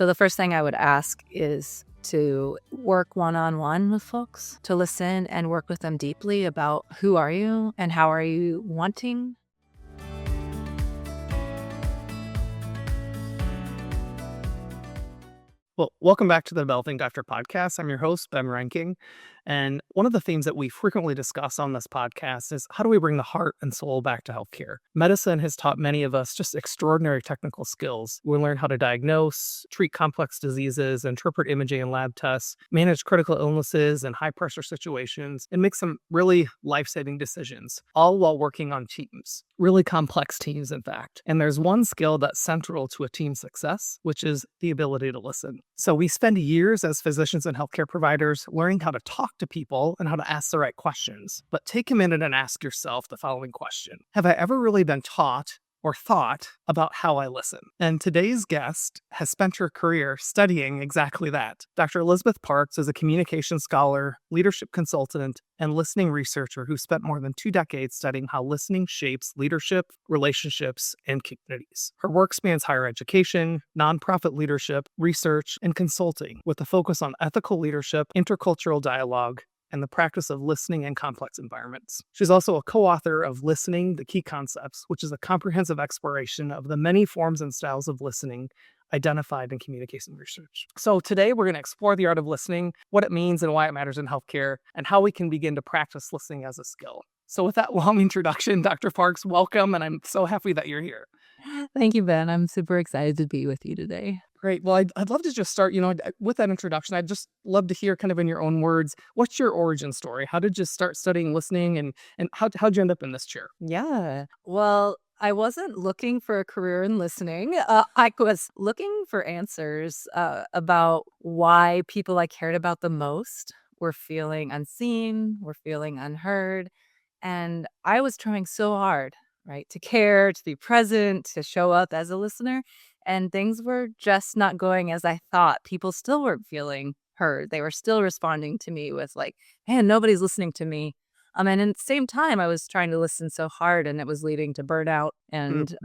So the first thing I would ask is to work one-on-one with folks, to listen and work with them deeply about who are you and how are you wanting. Well, welcome back to the Developing Doctor podcast. I'm your host, Ben Ranking. And one of the themes that we frequently discuss on this podcast is how do we bring the heart and soul back to healthcare? Medicine has taught many of us just extraordinary technical skills. We learn how to diagnose, treat complex diseases, interpret imaging and lab tests, manage critical illnesses and high pressure situations, and make some really life-saving decisions, all while working on teams. Really complex teams, in fact. And there's one skill that's central to a team's success, which is the ability to listen. So we spend years as physicians and healthcare providers learning how to talk to people and how to ask the right questions. But take a minute and ask yourself the following question. Have I ever really been taught or thought about how I listen? And today's guest has spent her career studying exactly that. Dr. Elizabeth Parks is a communication scholar, leadership consultant, and listening researcher who spent more than 2 decades studying how listening shapes leadership, relationships, and communities. Her work spans higher education, nonprofit leadership, research, and consulting, with a focus on ethical leadership, intercultural dialogue, and the practice of listening in complex environments. She's also a co-author of Listening, the Key Concepts, which is a comprehensive exploration of the many forms and styles of listening identified in communication research. So today we're going to explore the art of listening, what it means and why it matters in healthcare, and how we can begin to practice listening as a skill. So with that long introduction, Dr. Parks, welcome, and I'm so happy that you're here. Thank you, Ben. I'm super excited to be with you today. Great. Well, I'd love to just start, with that introduction. I'd just love to hear kind of in your own words, what's your origin story? How did you start studying listening and how'd you end up in this chair? Yeah. Well, I wasn't looking for a career in listening. I was looking for answers about why people I cared about the most were feeling unseen, were feeling unheard. And I was trying so hard, right, to care, to be present, to show up as a listener. And things were just not going as I thought. People still weren't feeling heard. They were still responding to me with like, man, nobody's listening to me. And at the same time, I was trying to listen so hard, and it was leading to burnout and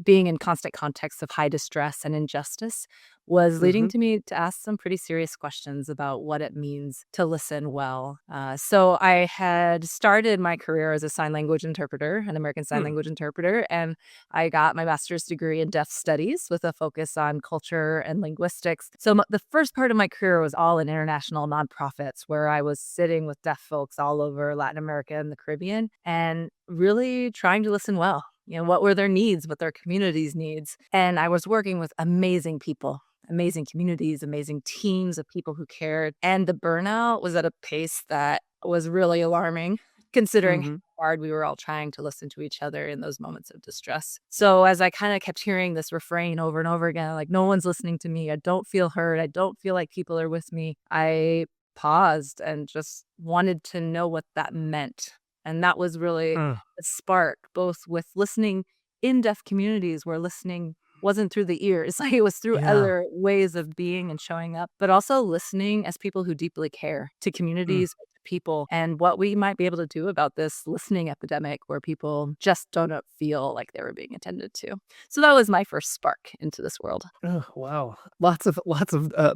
being in constant context of high distress and injustice was leading Mm-hmm. to me to ask some pretty serious questions about what it means to listen well. So I had started my career as a sign language interpreter, an American Sign Language interpreter, and I got my master's degree in deaf studies with a focus on culture and linguistics. So the first part of my career was all in international nonprofits where I was sitting with deaf folks all over Latin America and the Caribbean and really trying to listen well. What were their needs, what their communities' needs. And I was working with amazing people, amazing communities, amazing teams of people who cared. And the burnout was at a pace that was really alarming, considering how Mm-hmm. hard we were all trying to listen to each other in those moments of distress. So as I kind of kept hearing this refrain over and over again, like, no one's listening to me, I don't feel heard, I don't feel like people are with me, I paused and just wanted to know what that meant. And that was really Mm. a spark, both with listening in deaf communities where listening wasn't through the ears, like it was through Yeah. other ways of being and showing up, but also listening as people who deeply care to Mm. communities, to people, and what we might be able to do about this listening epidemic where people just don't feel like they were being attended to. So that was my first spark into this world. Oh, wow. Lots of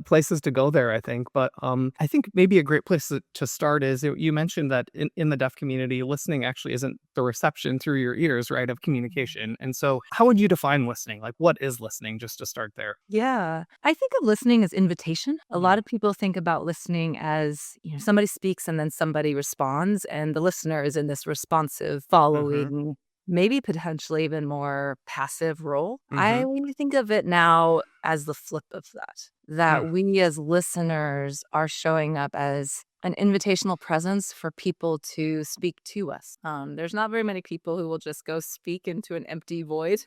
places to go there, I think. But I think maybe a great place to start is you mentioned that in the deaf community, listening actually isn't the reception through your ears, right, of communication. And so how would you define listening? Like, what is listening, just to start there? Yeah. I think of listening as invitation. A lot Mm. of people think about listening as, somebody speaks and then somebody responds, and the listener is in this responsive, Mm-hmm. following, maybe potentially even more passive role. I Mm-hmm. really think of it now as the flip of that Mm. we as listeners are showing up as an invitational presence for people to speak to us. There's not very many people who will just go speak into an empty void.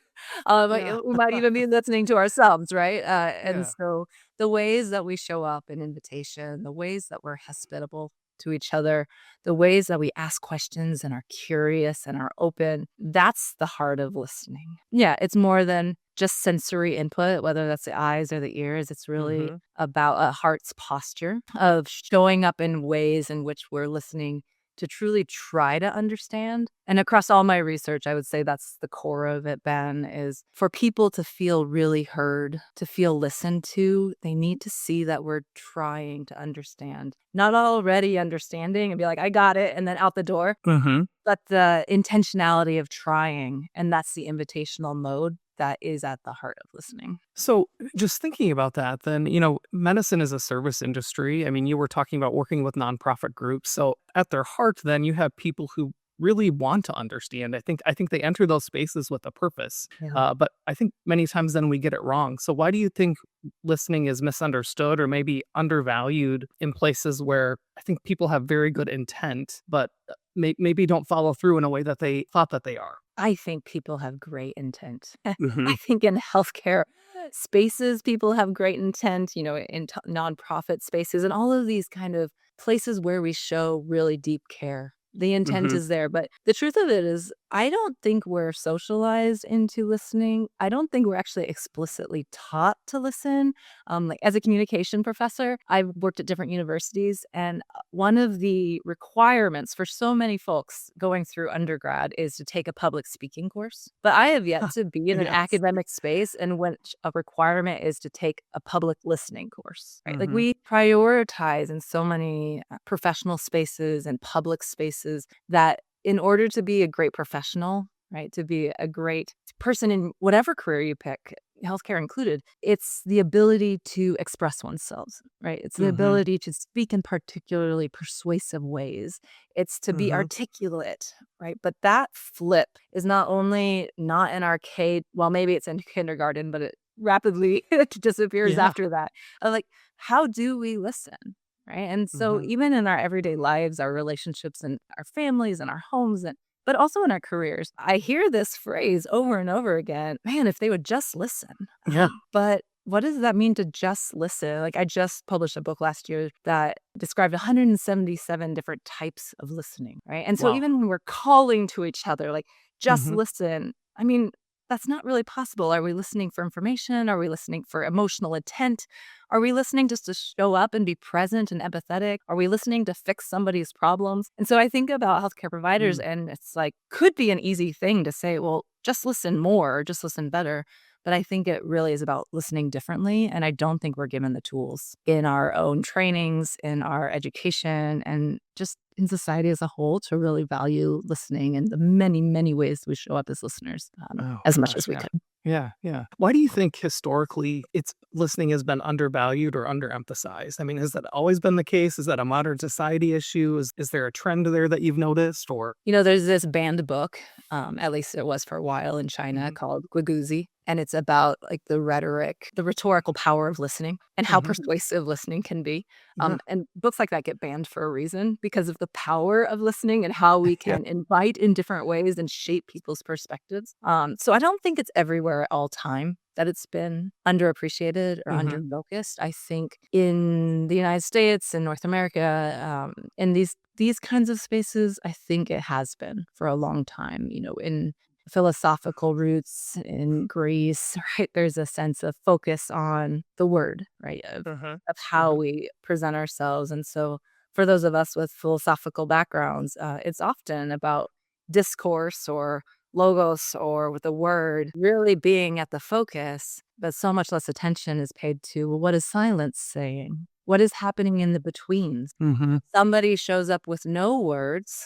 Yeah. We might even be listening to ourselves, right? And Yeah. so the ways that we show up in invitation, the ways that we're hospitable to each other, the ways that we ask questions and are curious and are open, that's the heart of listening. Yeah, it's more than just sensory input, whether that's the eyes or the ears. It's really Mm-hmm. about a heart's posture of showing up in ways in which we're listening to truly try to understand. And across all my research, I would say that's the core of it, Ben, is for people to feel really heard, to feel listened to, they need to see that we're trying to understand. Not already understanding and be like, I got it, and then out the door, Mm-hmm. but the intentionality of trying. And that's the invitational mode that is at the heart of listening. So, just thinking about that, then, medicine is a service industry. I mean, you were talking about working with nonprofit groups. So, at their heart, then you have people who really want to understand. I think they enter those spaces with a purpose. Yeah. But I think many times then we get it wrong. So, why do you think listening is misunderstood or maybe undervalued in places where I think people have very good intent, but maybe don't follow through in a way that they thought that they are? I think people have great intent. Hmm. I think in healthcare spaces, people have great intent, in nonprofit spaces and all of these kind of places where we show really deep care. The intent Hmm. is there. But the truth of it is, I don't think we're socialized into listening. I don't think we're actually explicitly taught to listen. Like as a communication professor, I've worked at different universities, and one of the requirements for so many folks going through undergrad is to take a public speaking course. But I have yet to be in an Yes. academic space in which a requirement is to take a public listening course, right? Like Hmm. we prioritize in so many professional spaces and public spaces that in order to be a great professional, right, to be a great person in whatever career you pick, healthcare included, it's the ability to express oneself, right? It's the Hmm. ability to speak in particularly persuasive ways. It's to be Hmm. articulate, right? But that flip is not only not in arcade, well, maybe it's in kindergarten, but it rapidly disappears Yeah. after that. Like, how do we listen? Right. And so Hmm. even in our everyday lives, our relationships and our families and our homes, and but also in our careers, I hear this phrase over and over again, man, if they would just listen. Yeah. But what does that mean to just listen? Like I just published a book last year that described 177 different types of listening. Right. And so Wow. even when we're calling to each other, like just Hmm. listen, I mean, that's not really possible. Are we listening for information? Are we listening for emotional intent? Are we listening just to show up and be present and empathetic? Are we listening to fix somebody's problems? And so I think about healthcare providers, and it's like, could be an easy thing to say, well, just listen more or just listen better. But I think it really is about listening differently. And I don't think we're given the tools in our own trainings, in our education, and just in society as a whole to really value listening and the many, many ways we show up as listeners Oh as much gosh, as we yeah. could. Yeah, yeah. Why do you think historically it's listening has been undervalued or underemphasized? I mean, has that always been the case? Is that a modern society issue? Is there a trend there that you've noticed or There's this banned book, at least it was for a while in China, Mhm. called Guiguzi, and it's about, like, the rhetoric, the rhetorical power of listening and how Mhm. persuasive listening can be, Yeah. and books like that get banned for a reason because of the power of listening and how we Yeah. can invite in different ways and shape people's perspectives, so I don't think it's everywhere at all time that it's been underappreciated or Mhm. underfocused. I think in the United States, in North America, in these kinds of spaces, I think it has been for a long time, in philosophical roots in Greece, right? There's a sense of focus on the word, right? Of Mhm. how Mhm. we present ourselves. And so for those of us with philosophical backgrounds, it's often about discourse or logos or with the word really being at the focus, but so much less attention is paid to, well, what is silence saying? What is happening in the betweens? Mhm. Somebody shows up with no words.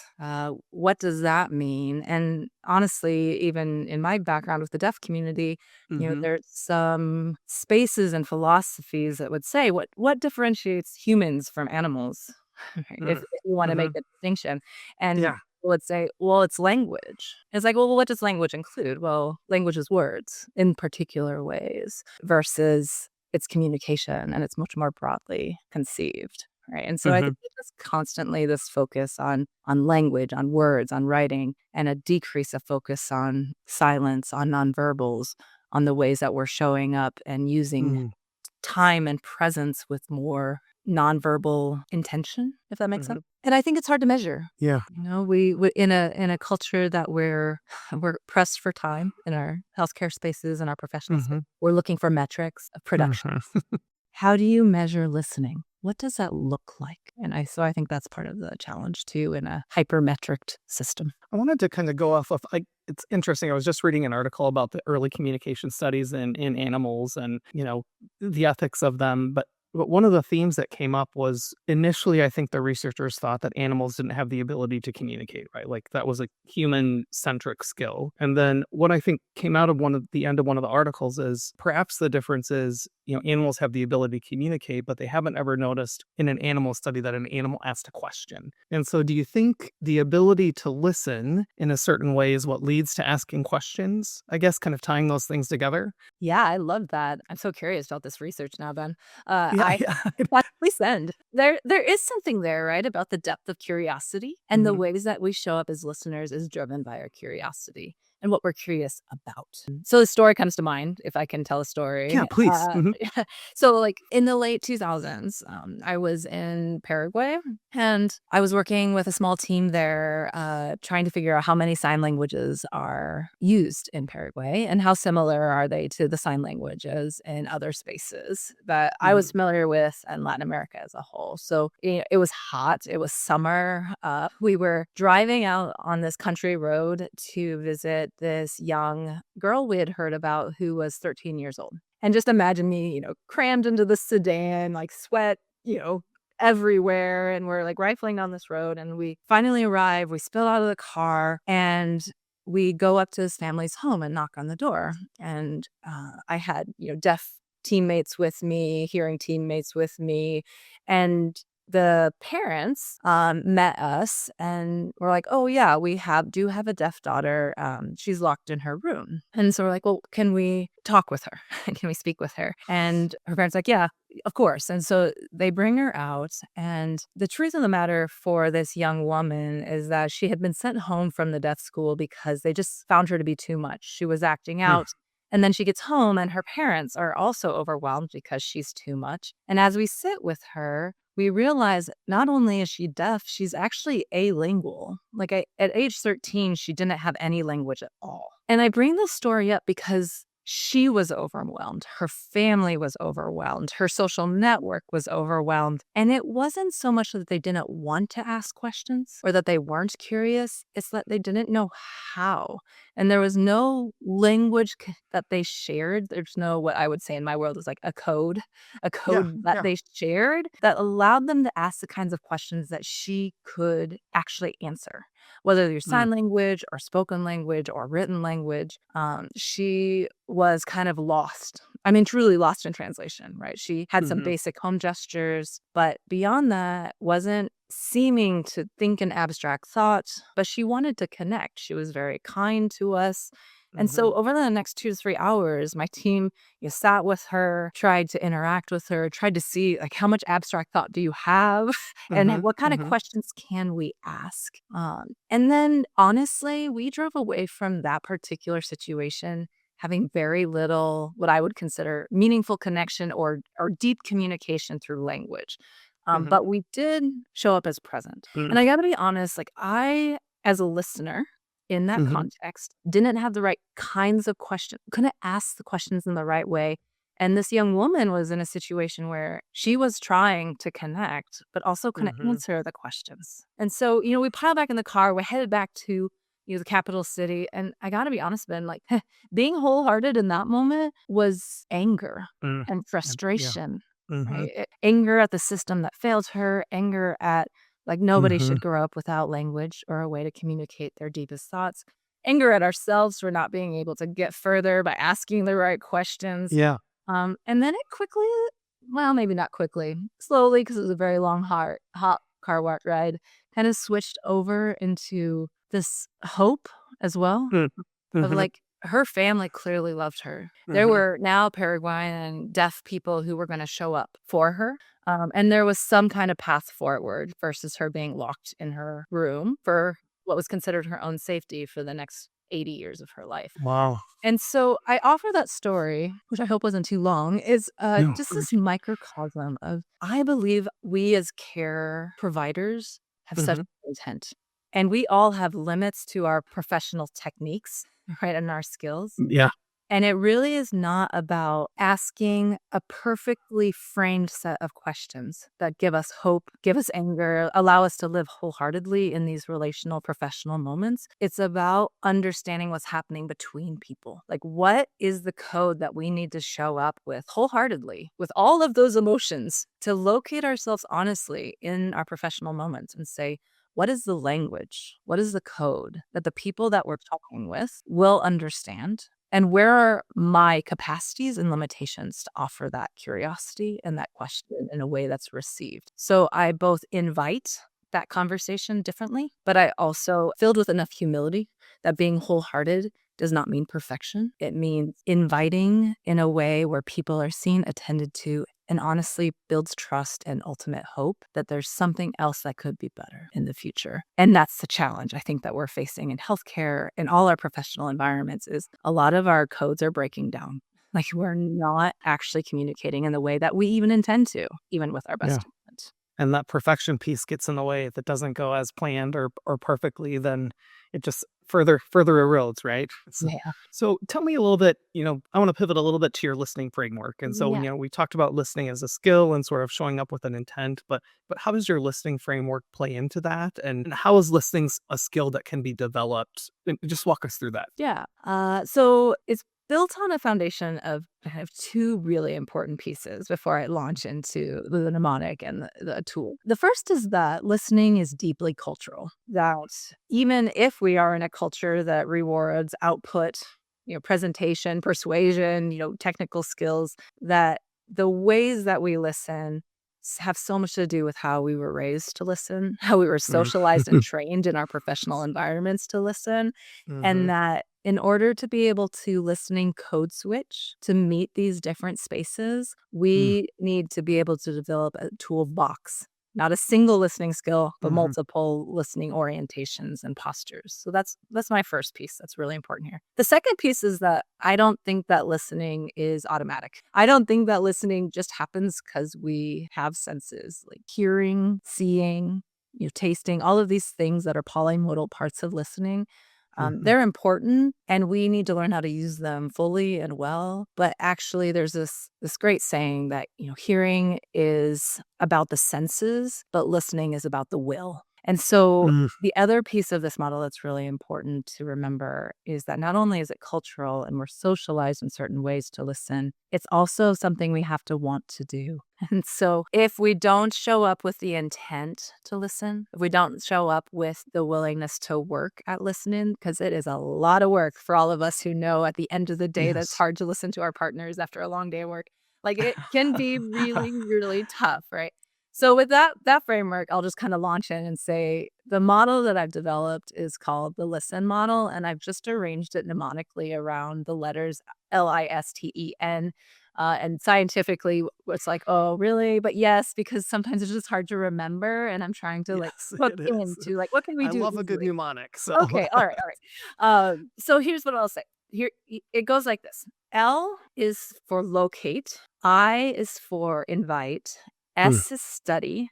What does that mean? And honestly, even in my background with the deaf community, Mhm. there's some spaces and philosophies that would say what differentiates humans from animals, right? If Mm. you want to make Mhm. a distinction, and Yeah. would say, well, it's language. It's like, well, what does language include? Well, language is words in particular ways versus it's communication and it's much more broadly conceived. Right. And so I think Mhm. there's constantly this focus on language, on words, on writing, and a decrease of focus on silence, on nonverbals, on the ways that we're showing up and using Mm. time and presence with more nonverbal intention, if that makes sense. Mhm. And I think it's hard to measure. Yeah. We in a culture that we're pressed for time in our healthcare spaces and our professional space. Mhm. We're looking for metrics of production. Mhm. How do you measure listening? what does that look like? And I think that's part of the challenge too in a hypermetric system. I wanted to kind of go off of it's interesting. I was just reading an article about the early communication studies in animals and, the ethics of them. But one of the themes that came up was initially, I think the researchers thought that animals didn't have the ability to communicate, right? Like that was a human centric skill. And then what I think came out of the end of one of the articles is perhaps the difference is, animals have the ability to communicate, but they haven't ever noticed in an animal study that an animal asked a question. And so do you think the ability to listen in a certain way is what leads to asking questions? I guess kind of tying those things together. Yeah, I love that. I'm so curious about this research now, Ben. Yeah, I yeah. Please send. There is something there, right, about the depth of curiosity and the Mhm. ways that we show up as listeners is driven by our curiosity and what we're curious about. So the story comes to mind, if I can tell a Yeah, story. please. Mhm. So like in the late 2000s, I was in Paraguay and I was working with a small team there, trying to figure out how many sign languages are used in Paraguay and how similar are they to the sign languages in other spaces that I was Mhm. familiar with and Latin America as a whole. So it was hot, it was summer. We were driving out on this country road to visit this young girl we had heard about who was 13 years old. And just imagine me, crammed into the sedan, like sweat, everywhere. And we're like rifling down this road. And we finally arrive. We spill out of the car and we go up to his family's home and knock on the door. And I had, deaf teammates with me, hearing teammates with me. And the parents met us and were like, "Oh yeah, we do have a deaf daughter. She's locked in her room." And so we're like, "Well, can we talk with her? Can we speak with her?" And her parents like, "Yeah, of course." And so they bring her out. And the truth of the matter for this young woman is that she had been sent home from the deaf school because they just found her to be too much. She was acting Mm. out. And then she gets home and her parents are also overwhelmed because she's too much. And as we sit with her, we realize not only is she deaf, she's actually alingual. Like at age 13, she didn't have any language at all. And I bring this story up because she was overwhelmed. Her family was overwhelmed. Her social network was overwhelmed. And it wasn't so much that they didn't want to ask questions or that they weren't curious, it's that they didn't know how. And there was no language that they shared. There's no, what I would say in my world is like a Yeah, code that yeah. they shared that allowed them to ask the kinds of questions that she could actually answer. Whether through Mm. sign language or spoken language or written language, she was kind of lost. I mean, truly lost in translation, right? She had some Mhm. basic home gestures, but beyond that, wasn't seeming to think in abstract thoughts, but she wanted to connect. She was very kind to us. And Mhm. so over the next 2 to 3 hours, my team sat with her, tried to interact with her, tried to see like how much abstract thought do you have and Mhm. what kind of Mhm. questions can we ask? And then honestly, we drove away from that particular situation having very little what I would consider meaningful connection or deep communication through language. Mhm. But we did show up as present. Mm. And I gotta be honest, like I, as a listener in that Mhm. context, didn't have the right kinds of questions, couldn't ask the questions in the right way. And this young woman was in a situation where she was trying to connect, but also couldn't Mhm. answer the questions. And so, we piled back in the car, we headed back to, the capital city. And I gotta be honest, Ben, like being wholehearted in that moment was anger Mm. and Yeah. frustration, Mhm. right? Anger at the system that failed her, anger at like nobody Mhm. should grow up without language or a way to communicate their deepest thoughts. Anger at ourselves for not being able to get further by asking the right questions. Yeah. And then it quickly, well, maybe not quickly, slowly, because it was a very long, hot ride, kind of switched over into this hope as well Mm. of Mhm. like her family clearly loved her. There Mhm. were now Paraguayan deaf people who were going to show up for her. And there was some kind of path forward versus her being locked in her room for what was considered her own safety for the next 80 years of her life. Wow. And so I offer that story, which I hope wasn't too long, is No. just this microcosm of I believe we as care providers have such Mhm. intent. And we all have limits to our professional techniques, right, and our skills. Yeah. And it really is not about asking a perfectly framed set of questions that give us hope, give us anger, allow us to live wholeheartedly in these relational professional moments. It's about understanding what's happening between people. Like, what is the code that we need to show up with wholeheartedly, with all of those emotions, to locate ourselves honestly in our professional moments and say, what is the language? What is the code that the people that we're talking with will understand? And where are my capacities and limitations to offer that curiosity and that question in a way that's received? So I both invite that conversation differently, but I also filled with enough humility that being wholehearted does not mean perfection. It means inviting in a way where people are seen, attended to, and honestly builds trust and ultimate hope that there's something else that could be better in the future. And that's the challenge I think that we're facing in healthcare and all our professional environments is a lot of our codes are breaking down. Like we're not actually communicating in the way that we even intend to, even with our Yeah. best intent. And that perfection piece gets in the way. If it doesn't go as planned or perfectly, then it just further erodes, right? Yeah. So tell me a little bit, I want to pivot a little bit to your listening framework. And so, Yeah. we talked about listening as a skill and sort of showing up with an intent, but how does your listening framework play into that? And how is listening a skill that can be developed? And just walk us through that. Yeah. So it's built on a foundation of kind of two really important pieces before I launch into the mnemonic and the tool. The first is that listening is deeply cultural, that even if we are in a culture that rewards output, presentation, persuasion, technical skills, that the ways that we listen have so much to do with how we were raised to listen, how we were Mm. socialized and trained in our professional environments to listen, and Hmm. that in order to be able to listening code switch to meet these different spaces, Mm. we need to be able to develop a toolbox, not a single listening skill, but Hmm. multiple listening orientations and postures. So that's my first piece that's really important here. The second piece is that I don't think that listening is automatic. I don't think that listening just happens because we have senses like hearing, seeing, tasting, all of these things that are polymodal parts of listening. Hmm. They're important, and we need to learn how to use them fully and well. But actually, there's this great saying that hearing is about the senses, but listening is about the will. And so, Mm. the other piece of this model that's really important to remember is that not only is it cultural and we're socialized in certain ways to listen, it's also something we have to want to do. And so, if we don't show up with the intent to listen, if we don't show up with the willingness to work at listening, because it is a lot of work for all of us who know at the end of the day that's Yes. hard to listen to our partners after a long day of work. Like it can be really, really tough, right? So with that framework, I'll just kind of launch in and say the model that I've developed is called the listen model, and I've just arranged it mnemonically around the letters LISTEN. And scientifically, it's like, oh, really? But yes, because sometimes it's just hard to remember, and I'm trying to like Yes, hook it is. into like what can we I do love a good easily? mnemonic. So, Okay, all right, all right. So here's what I'll say. It goes like this. L is for locate, I is for invite, Mm. S is study,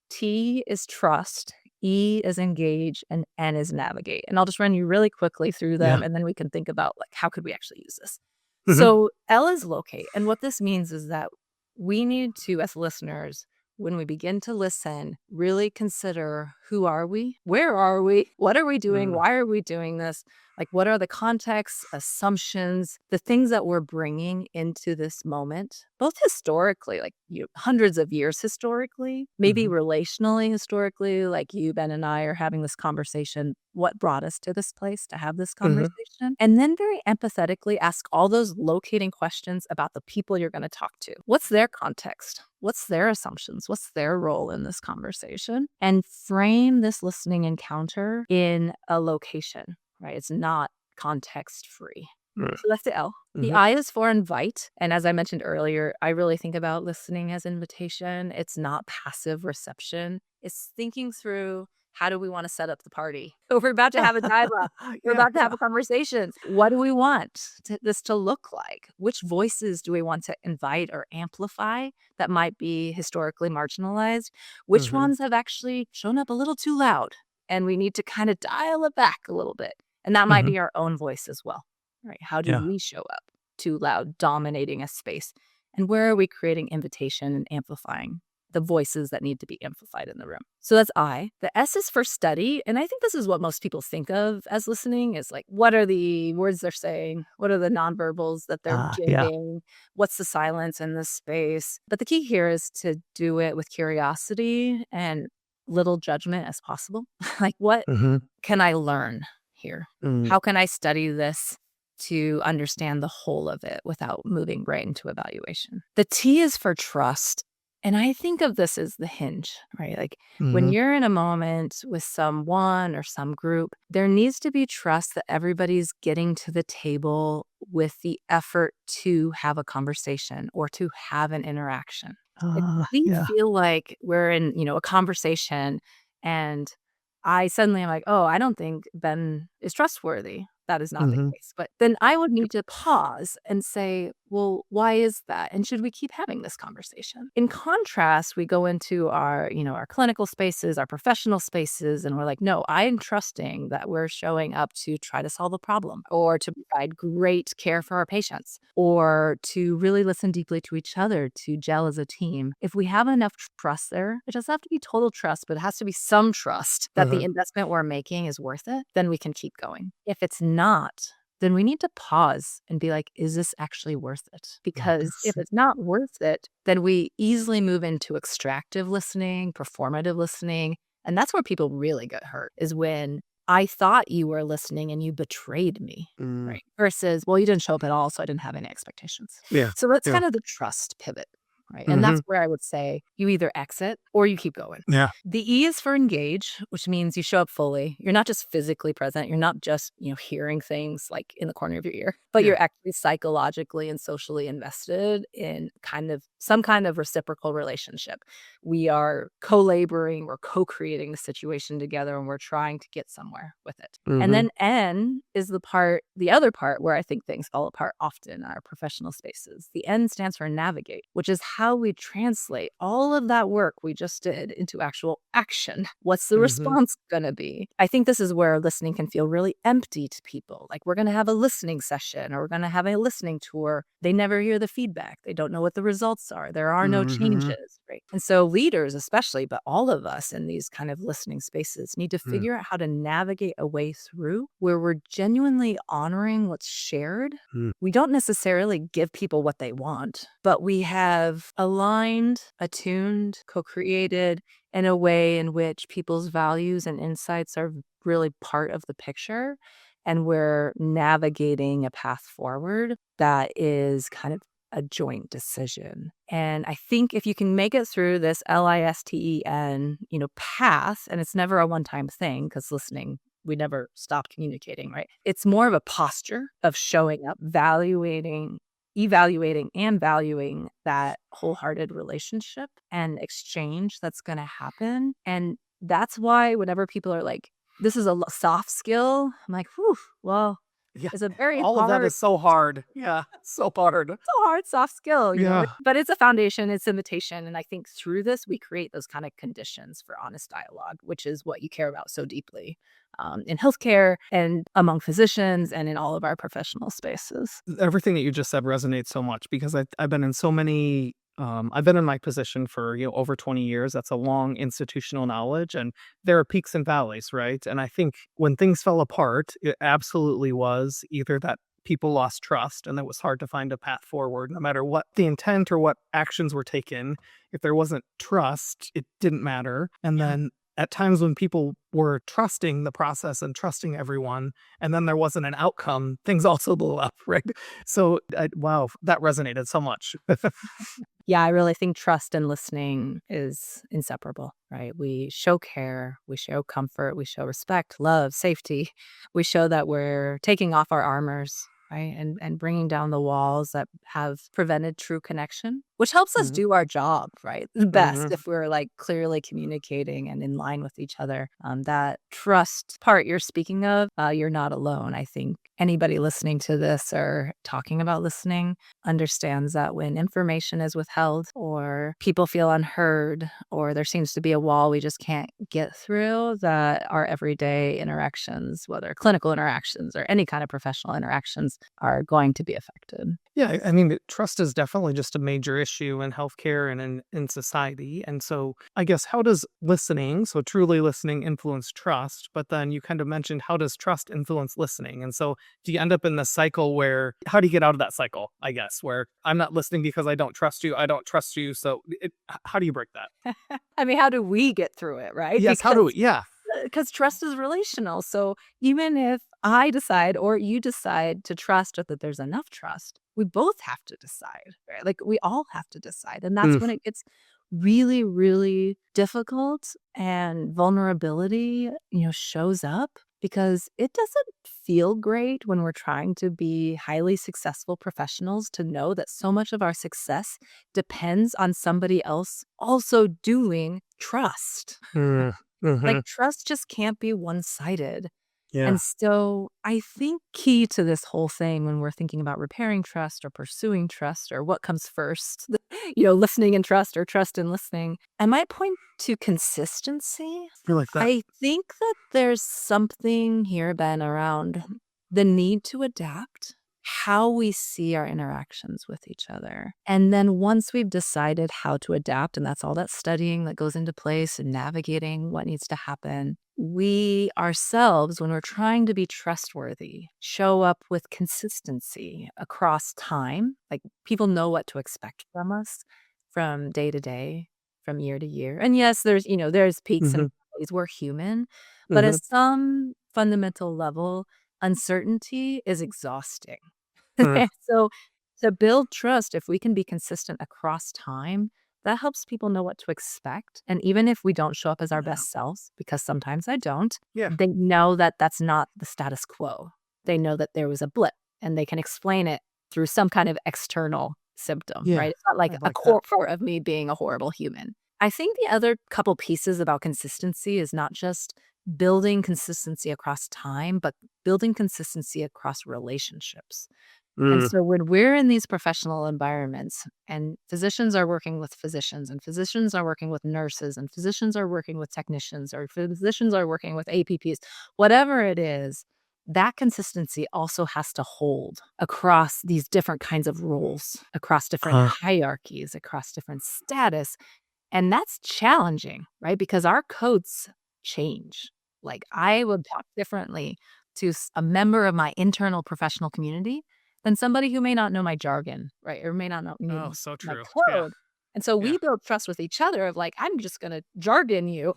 T is trust, E is engage, and N is navigate. And I'll just run you really quickly through Yeah. them, and then we can think about like how could we actually use this. Hmm. So L is locate, and what this means is that we need to, as listeners, when we begin to listen, really consider who are we? Where are we? What are we doing? Mm. Why are we doing this? Like, what are the contexts, assumptions, the things that we're bringing into this moment, both historically, like hundreds of years historically, maybe Mhm. relationally historically, like you, Ben, and I are having this conversation. What brought us to this place to have this Mhm. conversation? And then very empathetically ask all those locating questions about the people you're going to talk to. What's their context? What's their assumptions? What's their role in this conversation? And frame this listening encounter in a location, right? It's not context free. Mm. So that's the L. The Mhm. I is for invite. And as I mentioned earlier, I really think about listening as invitation. It's not passive reception. It's thinking through how do we want to set up the party? We're about to have a dialogue. We're Yeah, about to have yeah. a conversation. What do we want this to look like? Which voices do we want to invite or amplify that might be historically marginalized? Which Mhm. ones have actually shown up a little too loud? And we need to kind of dial it back a little bit. And that might Mhm. be our own voice as well. Right. How do Yeah. we show up? too loud, dominating a space? And where are we creating invitation and amplifying the voices that need to be amplified in the room? So that's I. The S is for study. And I think this is what most people think of as listening is like, what are the words they're saying? What are the nonverbals that they're Yeah. giving? What's the silence in the space? But the key here is to do it with curiosity and little judgment as possible. Like, what Mm-hmm. can I learn here? Mm. How can I study this to understand the whole of it without moving right into evaluation? The T is for trust. And I think of this as the hinge, right? Like when Mm-hmm. you're in a moment with someone or some group, there needs to be trust that everybody's getting to the table with the effort to have a conversation or to have an interaction. If we Yeah. feel like we're in, a conversation and I suddenly am like, "Oh, I don't think Ben is trustworthy." That is not the Mm-hmm. case. But then I would need to pause and say, "Well, why is that? And should we keep having this conversation?" In contrast, we go into our clinical spaces, our professional spaces, and we're like, "No, I'm trusting that we're showing up to try to solve a problem or to provide great care for our patients or to really listen deeply to each other to gel as a team." If we have enough trust there, it doesn't have to be total trust, but it has to be some trust that the Uh-huh. investment we're making is worth it, then we can keep going. If it's not, then we need to pause and be like, is this actually worth it? Because if it's not worth it, then we easily move into extractive listening, performative listening. And that's where people really get hurt is when I thought you were listening and you betrayed me. Mm. Right. Versus, well, you didn't show up at all, so I didn't have any expectations. Yeah. So that's Yeah. kind of the trust pivot. Right. And Mm-hmm. that's where I would say you either exit or you keep going. Yeah. The E is for engage, which means you show up fully. You're not just physically present. You're not just, hearing things like in the corner of your ear, but Yeah. you're actually psychologically and socially invested in kind of some kind of reciprocal relationship. We are co-laboring, we're co-creating the situation together, and we're trying to get somewhere with it. And Mm-hmm. then N is the other part where I think things fall apart often in our professional spaces. The N stands for navigate, which is how we translate all of that work we just did into actual action. What's the Mm-hmm. response going to be? I think this is where listening can feel really empty to people. Like we're going to have a listening session or we're going to have a listening tour. They never hear the feedback. They don't know what the results are. There are no Mm-hmm. changes, right? And so leaders, especially, but all of us in these kind of listening spaces need to Mm. figure out how to navigate a way through where we're genuinely honoring what's shared. Mm. We don't necessarily give people what they want, but we have aligned, attuned, co-created in a way in which people's values and insights are really part of the picture. And we're navigating a path forward that is kind of a joint decision. And I think if you can make it through this LISTEN, path, and it's never a one-time thing because listening, we never stop communicating, right? It's more of a posture of showing up, evaluating and valuing that wholehearted relationship and exchange that's going to happen. And that's why whenever people are like, this is a soft skill, I'm like, whew, well, Yeah. it's a very All of that hard is so hard. Yeah. So hard. it's a hard soft skill, Yeah. but it's a foundation, it's invitation. And I think through this, we create those kind of conditions for honest dialogue, which is what you care about so deeply in healthcare and among physicians and in all of our professional spaces. Everything that you just said resonates so much because I've been in so many. I've been in my position for over 20 years. That's a long institutional knowledge, and there are peaks and valleys, right? And I think when things fell apart, it absolutely was either that people lost trust, and it was hard to find a path forward, no matter what the intent or what actions were taken. If there wasn't trust, it didn't matter. And Yeah. then at times when people were trusting the process and trusting everyone, and then there wasn't an outcome, things also blew up, right? So, wow, that resonated so much. Yeah, I really think trust and listening is inseparable, right? We show care, we show comfort, we show respect, love, safety. We show that we're taking off our armors, right? And bringing down the walls that have prevented true connection. which helps us Mhm. do our job, right? The best Mhm. if we're like clearly communicating and in line with each other. That trust part you're speaking of, you're not alone. I think anybody listening to this or talking about listening understands that when information is withheld or people feel unheard or there seems to be a wall we just can't get through, that our everyday interactions, whether clinical interactions or any kind of professional interactions, are going to be affected. Yeah, I mean, trust is definitely just a major issue in healthcare and in society. And so, I guess, how does listening, so truly listening, influence trust? But then you kind of mentioned, how does trust influence listening? And so, do you end up in the cycle where, how do you get out of that cycle? I guess, where I'm not listening because I don't trust you. I don't trust you. So, how do you break that? I mean, how do we get through it, right? Yes, how do we? Yeah. Because trust is relational. So even if I decide or you decide to trust or that there's enough trust, we both have to decide, right? Like we all have to decide. And that's Mm, when it gets really, really difficult and vulnerability, shows up because it doesn't feel great when we're trying to be highly successful professionals to know that so much of our success depends on somebody else also doing trust. mm, Like, mhm. trust just can't be one-sided, Yeah. and so I think key to this whole thing when we're thinking about repairing trust or pursuing trust or what comes first, listening and trust or trust and listening, I might point to consistency. I feel like that. I think that there's something here, Ben, around the need to adapt how we see our interactions with each other. And then once we've decided how to adapt, and that's all that studying that goes into place and navigating what needs to happen, we ourselves, when we're trying to be trustworthy, show up with consistency across time. Like people know what to expect from us from day to day, from year to year. And yes, there's peaks and Mhm, valleys. We're human, but at mhm, some fundamental level, uncertainty is exhausting. mm, So to build trust, if we can be consistent across time, that helps people know what to expect. And even if we don't show up as our yeah. best selves, because sometimes I don't, Yeah. they know that that's not the status quo. They know that there was a blip and they can explain it through some kind of external symptom, Yeah. right? It's not like I a like that. core part of me being a horrible human. I think the other couple pieces about consistency is not just building consistency across time, but building consistency across relationships. And Mm, so when we're in these professional environments and physicians are working with physicians and physicians are working with nurses and physicians are working with technicians or physicians are working with APPs, whatever it is, that consistency also has to hold across these different kinds of roles, across different uh, hierarchies, across different status. And that's challenging, right? Because our codes change. Like I would talk differently to a member of my internal professional community than somebody who may not know my jargon, right? Or may not know oh, so my true. Yeah. code. And so Yeah. we build trust with each other of like, I'm just going to jargon you.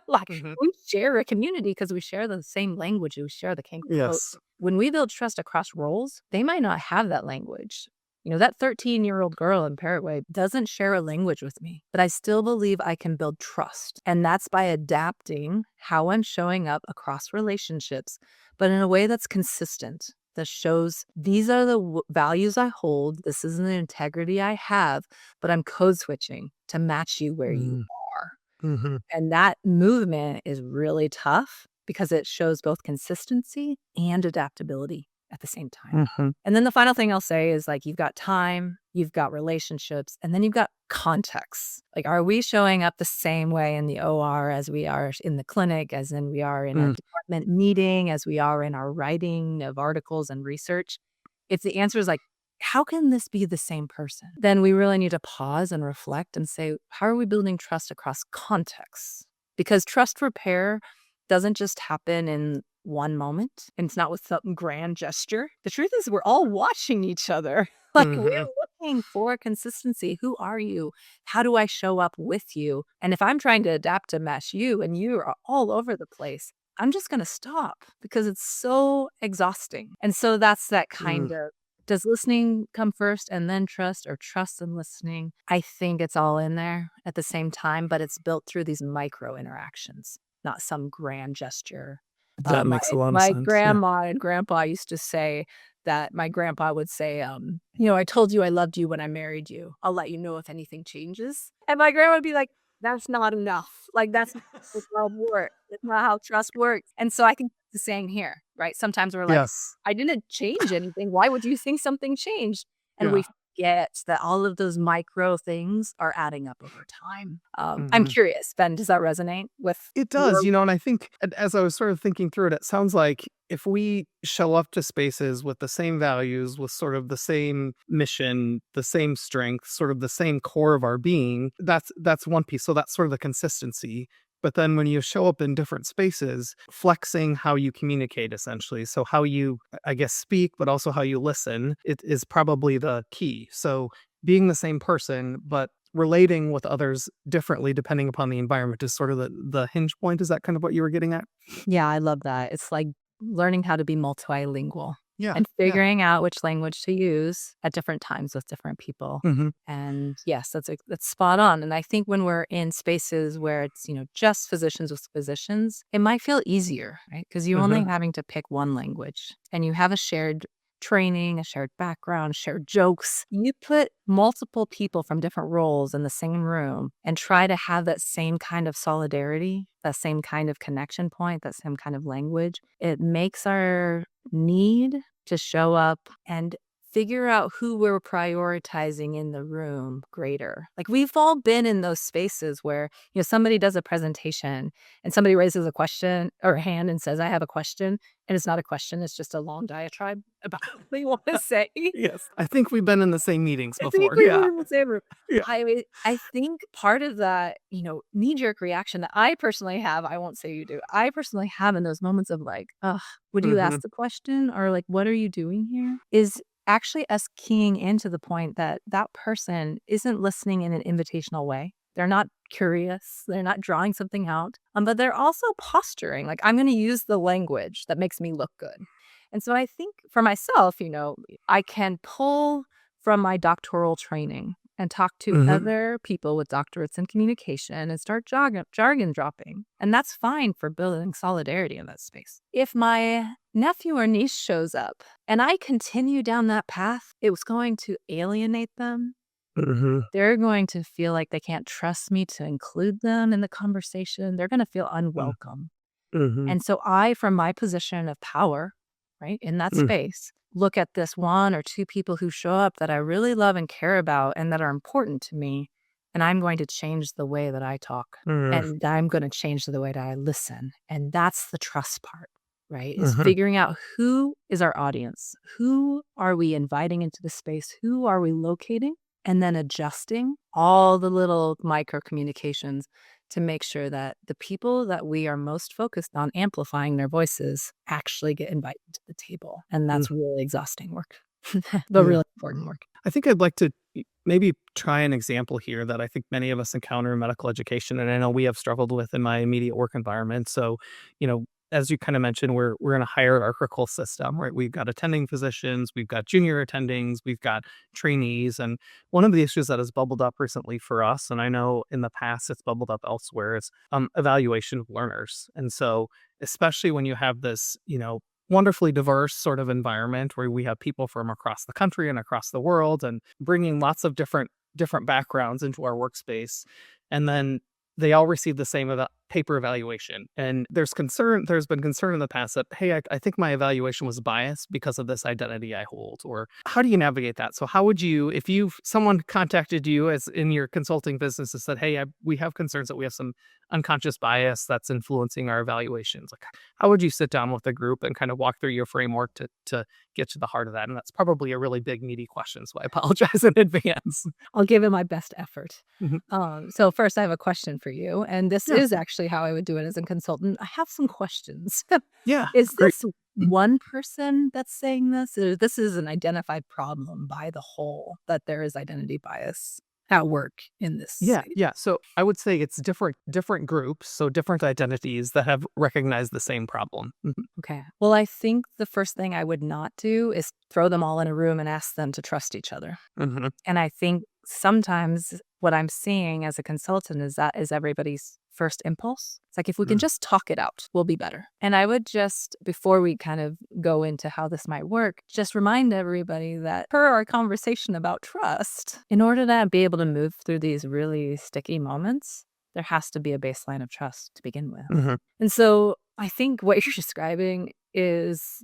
Like Mhm. we share a community because we share the same language, we share the same code. Yes. When we build trust across roles, they might not have that language. That 13-year-old girl in Paraguay doesn't share a language with me, but I still believe I can build trust. And that's by adapting how I'm showing up across relationships, but in a way that's consistent, that shows these are the values I hold. This is the integrity I have, but I'm code switching to match you where you Mm, are. mhm, And that movement is really tough because it shows both consistency and adaptability at the same time. mhm, And then the final thing I'll say is like you've got time, you've got relationships, and then you've got context. Like, are we showing up the same way in the OR as we are in the clinic, as in we are in a mm, department meeting, as we are in our writing of articles and research? If the answer is like, how can this be the same person? Then we really need to pause and reflect and say, how are we building trust across contexts? Because trust repair doesn't just happen in one moment, and it's not with some grand gesture. The truth is, we're all watching each other. Like, we're mhm, looking for consistency. Who are you? How do I show up with you? And if I'm trying to adapt to match you and you are all over the place, I'm just going to stop because it's so exhausting. And so that's that mm. kind of, does listening come first and then trust, or trust and listening? I think it's all in there at the same time, but it's built through these micro interactions, not some grand gesture. That My makes a lot of my sense. Yeah. grandma and grandpa used to say that my grandpa would say, I told you I loved you when I married you. I'll let you know if anything changes. And my grandma would be like, that's not enough. Like, that's not how love works. That's not how trust works. And so I think the same here, right? Sometimes we're like, Yes. I didn't change anything. Why would you think something changed? And Yeah. we forget that all of those micro things are adding up over time. I'm Mhm. curious, Ben, does that resonate with It does, your and I think as I was sort of thinking through it, it sounds like if we show up to spaces with the same values, with sort of the same mission, the same strength, sort of the same core of our being, that's one piece. So that's sort of the consistency. But then when you show up in different spaces, flexing how you communicate essentially. So how you, I guess, speak, but also how you listen, it is probably the key. So being the same person, but relating with others differently depending upon the environment is sort of the hinge point. Is that kind of what you were getting at? Yeah, I love that. It's like learning how to be multilingual Yeah, and yeah. figuring out which language to use at different times with different people. Mhm, And yes, that's spot on. And I think when we're in spaces where it's, just physicians with physicians, it might feel easier, right? Because you're only mhm, having to pick one language and you have a shared training, a shared background, shared jokes. You put multiple people from different roles in the same room and try to have that same kind of solidarity, that same kind of connection point, that same kind of language. It makes our need to show up and figure out who we're prioritizing in the room greater. Like we've all been in those spaces where, somebody does a presentation and somebody raises a question or a hand and says, I have a question. And it's not a question, it's just a long diatribe about what they want to say. yes. I think we've been in the same meetings I think before. we Yeah, were in the same room. yeah. I think part of that, knee-jerk reaction that I personally have, I won't say you do, I personally have in those moments of like, "Ugh, would you Mhm, ask the question?" Or like, "What are you doing here?" Is actually us keying into the point that that person isn't listening in an invitational way. They're not curious, they're not drawing something out, but they're also posturing, like, "I'm gonna use the language that makes me look good." And so I think for myself, I can pull from my doctoral training and talk to mhm, other people with doctorates in communication and start jargon dropping. And that's fine for building solidarity in that space. If my nephew or niece shows up and I continue down that path, it was going to alienate them. mhm, They're going to feel like they can't trust me to include them in the conversation. They're going to feel mm, unwelcome. mhm, And so I, from my position of power, right, in that mm, space, look at this one or two people who show up that I really love and care about and that are important to me. And I'm going to change the way that I talk. mm, And I'm going to change the way that I listen. And that's the trust part, right? Is mhm, figuring out who is our audience? Who are we inviting into the space? Who are we locating? And then adjusting all the little micro communications to make sure that the people that we are most focused on amplifying their voices actually get invited to the table. And mm, that's really exhausting work, but yeah. really important work. I think I'd like to maybe try an example here that I think many of us encounter in medical education, and I know we have struggled with in my immediate work environment. So, you know, as you kind of mentioned, we're in a hierarchical system, right? We've got attending physicians, we've got junior attendings, we've got trainees, and one of the issues that has bubbled up recently for us, and I know in the past it's bubbled up elsewhere, is evaluation of learners. And so, especially when you have this, wonderfully diverse sort of environment where we have people from across the country and across the world and bringing lots of different backgrounds into our workspace, and then they all receive the same paper evaluation. And there's been concern in the past that, hey, I think my evaluation was biased because of this identity I hold. Or how do you navigate that? So how would you, if someone contacted you as in your consulting business and said, hey, we have concerns that we have some unconscious bias that's influencing our evaluations, like how would you sit down with the group and kind of walk through your framework to get to the heart of that? And that's probably a really big meaty question, so I apologize in advance. I'll give it my best effort. Mhm. So first I have a question for you, and this Yeah, is actually how I would do it as a consultant. I have some questions. yeah, Is great. this one person that's saying this, or this is an identified problem by the whole that there is identity bias at work in this Yeah, space? yeah. So I would say it's different groups, so different identities that have recognized the same problem. Mhm, Okay. Well, I think the first thing I would not do is throw them all in a room and ask them to trust each other. mhm, And I think sometimes what I'm seeing as a consultant is that is everybody's first impulse. It's like, if we can Mm. just talk it out, we'll be better. And I would just, before we kind of go into how this might work, just remind everybody that per our conversation about trust, in order to be able to move through these really sticky moments, there has to be a baseline of trust to begin with. Mhm. And so I think what you're describing is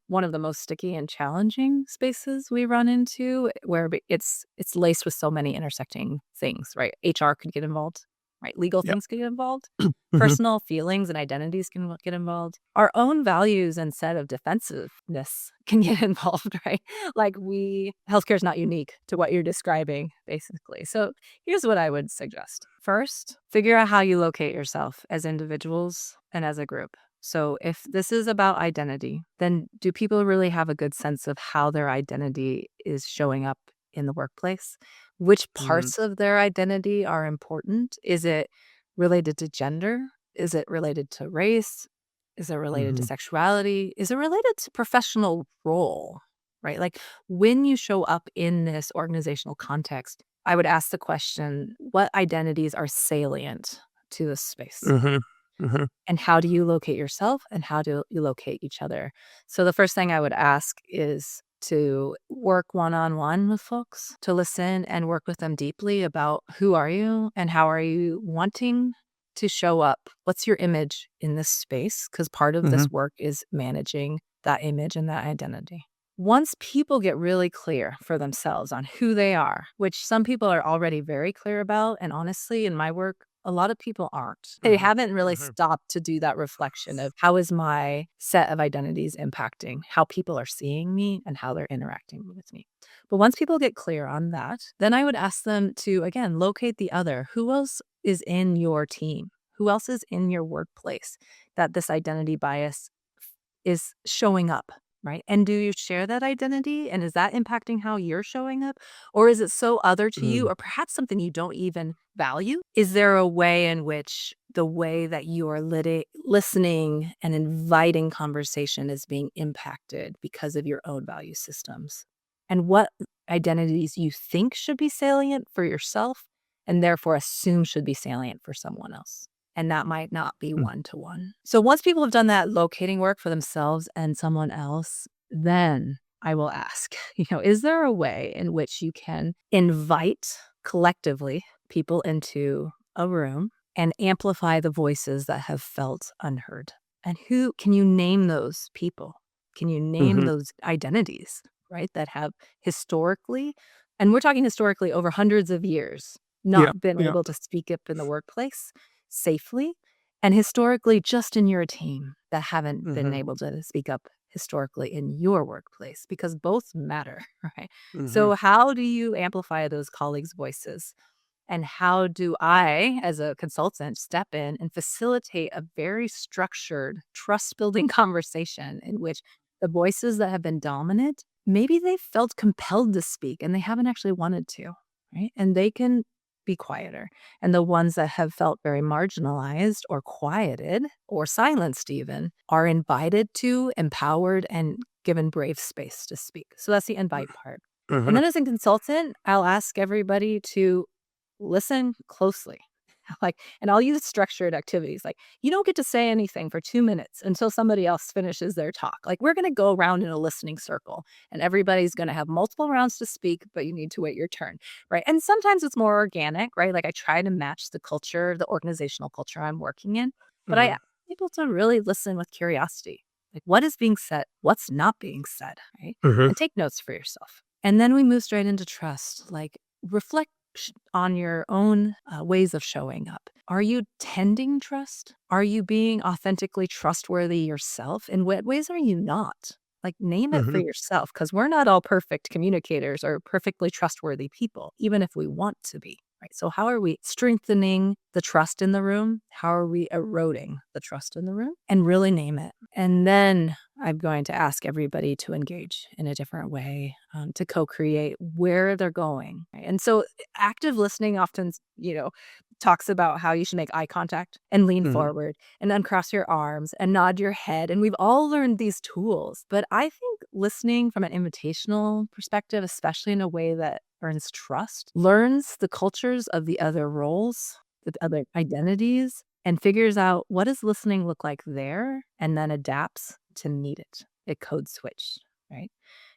one of the most sticky and challenging spaces we run into, where it's laced with so many intersecting things, right? HR could get involved, right? Legal Yep. things could get involved. Mhm. Personal feelings and identities can get involved. Our own values and set of defensiveness can get involved, right? Like healthcare is not unique to what you're describing, basically. So here's what I would suggest. First, figure out how you locate yourself as individuals and as a group. So if this is about identity, then do people really have a good sense of how their identity is showing up in the workplace? Which Mhm. parts of their identity are important? Is it related to gender? Is it related to race? Is it related to Mhm. sexuality? Is it related to professional role? Right? Like, when you show up in this organizational context, I would ask the question, what identities are salient to this space? Mhm. Mhm. And how do you locate yourself and how do you locate each other? So the first thing I would ask is to work one-on-one with folks, to listen and work with them deeply about who are you and how are you wanting to show up? What's your image in this space? Because part of Mhm. this work is managing that image and that identity. Once people get really clear for themselves on who they are, which some people are already very clear about, and honestly, in my work, a lot of people aren't. They Mhm. haven't really Mhm. stopped to do that reflection of how is my set of identities impacting how people are seeing me and how they're interacting with me. But once people get clear on that, then I would ask them to, again, locate the other. Who else is in your team? Who else is in your workplace that this identity bias is showing up, right? And do you share that identity? And is that impacting how you're showing up? Or is it so other to you, Mm. or perhaps something you don't even value? Is there a way in which the way that you are listening and inviting conversation is being impacted because of your own value systems? And what identities you think should be salient for yourself and therefore assume should be salient for someone else? And that might not be Mm. one to one. So once people have done that locating work for themselves and someone else, then I will ask, is there a way in which you can invite collectively people into a room and amplify the voices that have felt unheard? And who can you name those people? Can you name Mhm. those identities, right? That have historically, and we're talking historically over hundreds of years, Yeah. not been Yeah. able to speak up in the workplace safely, and historically just in your team that haven't been Mhm. able to speak up historically in your workplace, because both matter, right? Mhm. So how do you amplify those colleagues' voices? And how do I, as a consultant, step in and facilitate a very structured, trust building conversation in which the voices that have been dominant, maybe they felt compelled to speak and they haven't actually wanted to, right? And they can be quieter. And the ones that have felt very marginalized or quieted or silenced even are invited to, empowered, and given brave space to speak. So that's the invite part. And Mhm. then as a consultant, I'll ask everybody to listen closely. And I'll use structured activities. Like, you don't get to say anything for 2 minutes until somebody else finishes their talk. Like, we're going to go around in a listening circle and everybody's going to have multiple rounds to speak, but you need to wait your turn. Right. And sometimes it's more organic, right? Like, I try to match the culture, the organizational culture I'm working in, but I Mhm. ask people to really listen with curiosity. Like, what is being said? What's not being said? Right. Mhm. And take notes for yourself. And then we move straight into trust. Like, reflect on your own ways of showing up. Are you tending trust? Are you being authentically trustworthy yourself? In what ways are you not? Like, name it for Mhm. yourself, because we're not all perfect communicators or perfectly trustworthy people, even if we want to be. Right. So, how are we strengthening the trust in the room? How are we eroding the trust in the room? And really name it. And then I'm going to ask everybody to engage in a different way, to co-create where they're going. Right? And so active listening often, talks about how you should make eye contact and lean Mhm. forward and uncross your arms and nod your head. And we've all learned these tools. But I think listening from an invitational perspective, especially in a way that earns trust, learns the cultures of the other roles, the other identities, and figures out what does listening look like there, and then adapts to meet it. It code switched, right?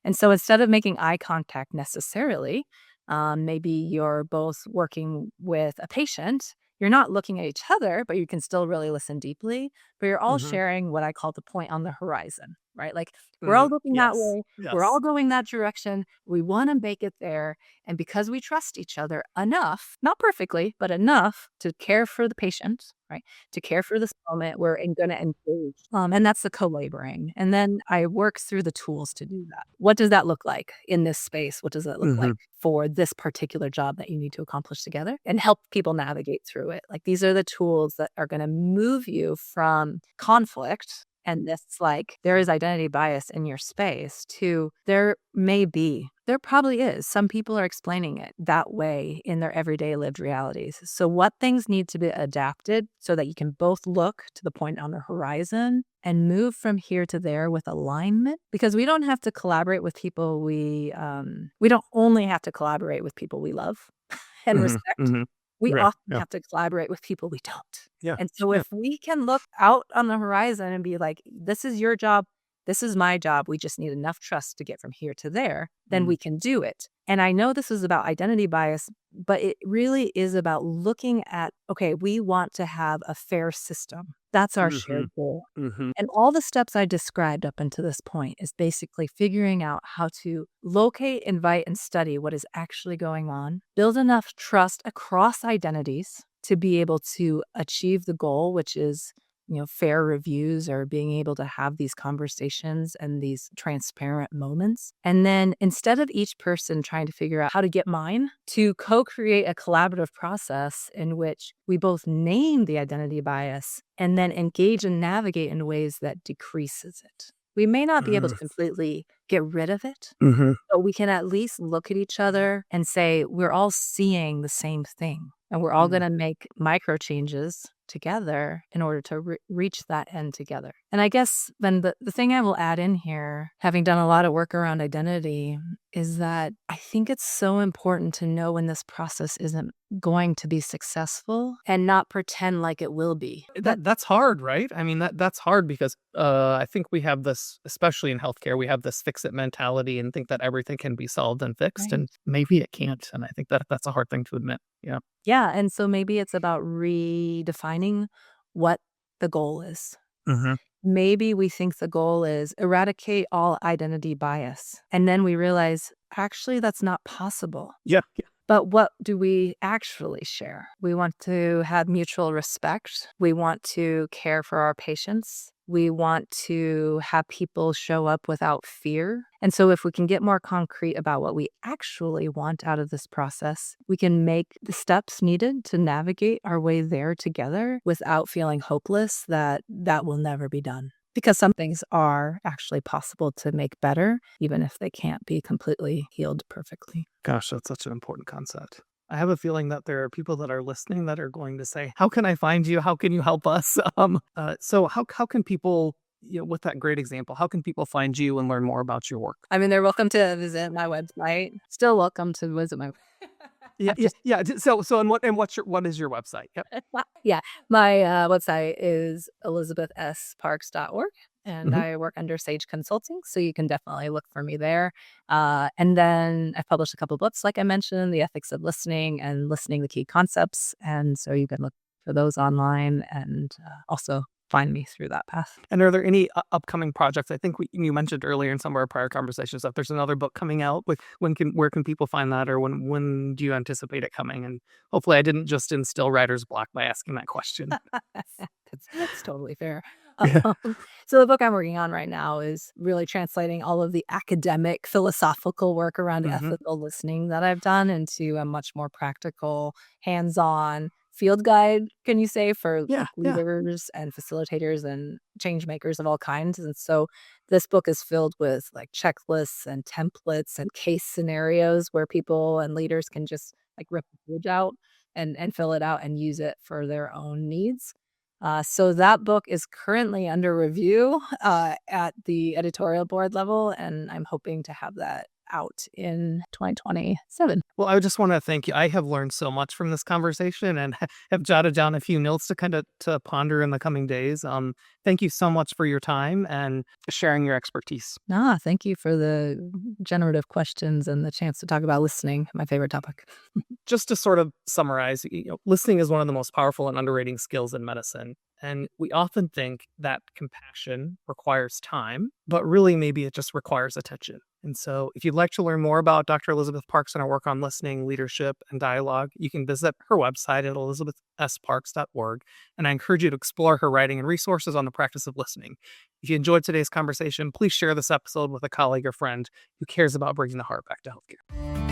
And so instead of making eye contact necessarily, maybe you're both working with a patient. You're not looking at each other, but you can still really listen deeply. But you're all Mhm. sharing what I call the point on the horizon, right? Like we're all Mhm. looking that Yes. way. We're all Yes. going that direction. We want to make it there. And because we trust each other enough, not perfectly, but enough to care for the patient, right? To care for this moment, we're going to engage. And that's the co laboring. And then I work through the tools to do that. What does that look like in this space? What does that look like Mhm. for this particular job that you need to accomplish together and help people navigate through it? Like these are the tools that are going to move you from conflict and this like there is identity bias in your space to there probably is. Some people are explaining it that way in their everyday lived realities. So what things need to be adapted so that you can both look to the point on the horizon and move from here to there with alignment? Because we don't have to collaborate with people we don't only have to collaborate with people we love and Mhm. respect. Mhm. We Yeah. often Yeah. have to collaborate with people we don't. Yeah. And so Yeah. if we can look out on the horizon and be like, this is your job, this is my job, we just need enough trust to get from here to there, then Mm. we can do it. And I know this is about identity bias, but it really is about looking at, okay, we want to have a fair system. That's our Mhm. shared goal. Mhm. And all the steps I described up until this point is basically figuring out how to locate, invite, and study what is actually going on, build enough trust across identities to be able to achieve the goal, which is fair reviews or being able to have these conversations and these transparent moments. And then instead of each person trying to figure out how to get mine, to co-create a collaborative process in which we both name the identity bias and then engage and navigate in ways that decreases it. We may not be able to Mm. completely get rid of it, Mhm. but we can at least look at each other and say, we're all seeing the same thing. And we're all going Mm. to make micro changes together in order to reach that end together. And I guess then the thing I will add in here, having done a lot of work around identity, is that I think it's so important to know when this process isn't going to be successful and not pretend like it will be. That's hard, right? I mean, that's hard because, I think we have this, especially in healthcare, we have this fix it mentality and think that everything can be solved and fixed, Right. and maybe it can't, and I think that that's a hard thing to admit. Yeah. Yeah, and so maybe it's about redefining what the goal is. Mhm. Maybe we think the goal is eradicate all identity bias, and then we realize, actually, that's not possible. Yeah. Yeah. But what do we actually share? We want to have mutual respect. We want to care for our patients. We want to have people show up without fear. And so, if we can get more concrete about what we actually want out of this process, we can make the steps needed to navigate our way there together without feeling hopeless that that will never be done. Because some things are actually possible to make better, even if they can't be completely healed perfectly. Gosh, that's such an important concept. I have a feeling that there are people that are listening that are going to say, "How can I find you? How can you help us?" So how can people, with that great example, how can people find you and learn more about your work? I mean, they're welcome to visit my website. Still welcome to visit my Yeah, I'm yeah, just yeah. So what is your website? Yep. yeah, my, website is elizabethsparks.org, and Mhm. I work under Sage Consulting, so you can definitely look for me there. And then I've published a couple books, like I mentioned, The Ethics of Listening and Listening: The Key Concepts, and so you can look for those online and, also find me through that path. And are there any upcoming projects? I think you mentioned earlier in some of our prior conversations that there's another book coming out. With where can people find that, or when do you anticipate it coming? And hopefully, I didn't just instill writer's block by asking that question. That's totally fair. Yeah. So the book I'm working on right now is really translating all of the academic philosophical work around Hmm. ethical listening that I've done into a much more practical, hands-on field guide, can you say, for Yeah. like Yeah. leaders and facilitators and change makers of all kinds. And so this book is filled with like checklists and templates and case scenarios where people and leaders can just like rip the page out and fill it out and use it for their own needs. So that book is currently under review at the editorial board level, and I'm hoping to have that out in 2027. Well, I just want to thank you. I have learned so much from this conversation and have jotted down a few notes to kind of to ponder in the coming days. Thank you so much for your time and sharing your expertise. Thank you for the generative questions and the chance to talk about listening, my favorite topic. Just to sort of summarize, listening is one of the most powerful and underrated skills in medicine. And we often think that compassion requires time, but really maybe it just requires attention. And so, if you'd like to learn more about Dr. Elizabeth Parks and her work on listening, leadership, and dialogue, you can visit her website at elizabethsparks.org. And I encourage you to explore her writing and resources on the practice of listening. If you enjoyed today's conversation, please share this episode with a colleague or friend who cares about bringing the heart back to healthcare.